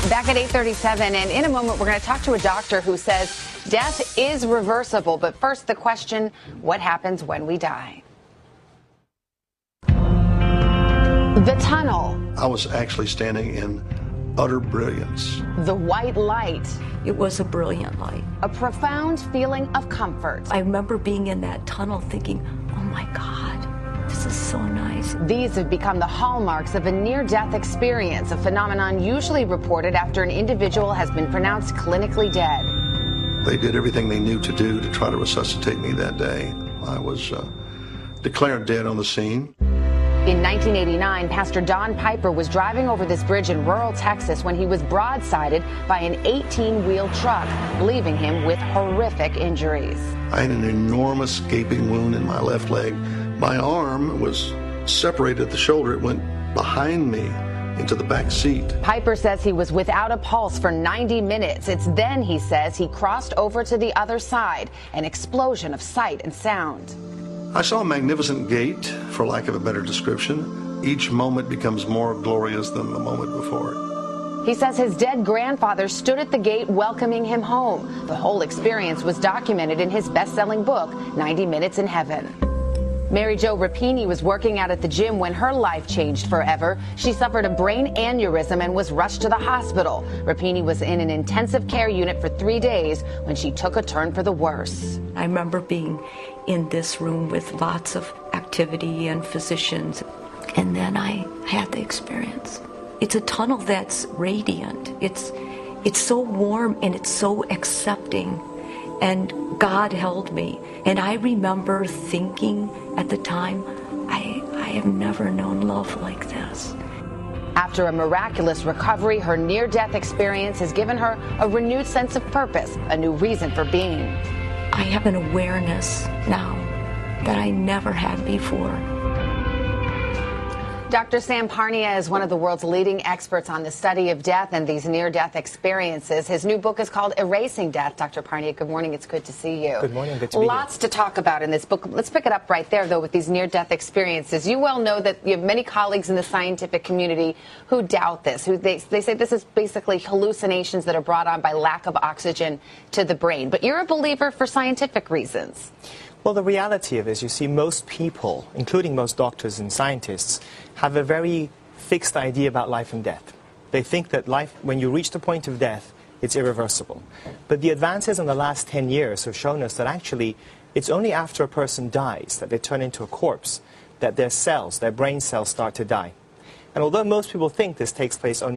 Back at 8:37, and in a moment we're going to talk to a doctor who says death is reversible. But first, the question, what happens when we die? The tunnel. I was actually standing in utter brilliance. The white light. It was a brilliant light. A profound feeling of comfort. I remember being in that tunnel thinking, oh my God, this is so nice. These have become the hallmarks of a near-death experience, a phenomenon usually reported after an individual has been pronounced clinically dead. They did everything they knew to do to try to resuscitate me that day. I was declared dead on the scene. In 1989, Pastor Don Piper was driving over this bridge in rural Texas when he was broadsided by an 18-wheel truck, leaving him with horrific injuries. I had an enormous gaping wound in my left leg. My arm was separated at the shoulder. It went behind me into the back seat. Piper says he was without a pulse for 90 minutes. It's then, he says, he crossed over to the other side, an explosion of sight and sound. I saw a magnificent gate, for lack of a better description. Each moment becomes more glorious than the moment before it. He says his dead grandfather stood at the gate welcoming him home. The whole experience was documented in his best-selling book, 90 Minutes in Heaven. Mary Jo Rapini was working out at the gym when her life changed forever. She suffered a brain aneurysm and was rushed to the hospital. Rapini was in an intensive care unit for 3 days when she took a turn for the worse. I remember being in this room with lots of activity and physicians, and then I had the experience. It's a tunnel that's radiant. It's so warm and it's so accepting. And God held me. And I remember thinking at the time, I have never known love like this. After a miraculous recovery, her near-death experience has given her a renewed sense of purpose, a new reason for being. I have an awareness now that I never had before. Dr. Sam Parnia is one of the world's leading experts on the study of death and these near-death experiences. His new book is called Erasing Death. Dr. Parnia, good morning. It's good to see you. Good morning. Good to be here. Lots to talk about in this book. Let's pick it up right there, though, with these near-death experiences. You well know that you have many colleagues in the scientific community who doubt this, who they say this is basically hallucinations that are brought on by lack of oxygen to the brain. But you're a believer for scientific reasons. Well, the reality of it is, you see, most people, including most doctors and scientists, have a very fixed idea about life and death. They think that life, when you reach the point of death, it's irreversible. But the advances in the last 10 years have shown us that actually it's only after a person dies, that they turn into a corpse, that their cells, their brain cells, start to die. And although most people think this takes place only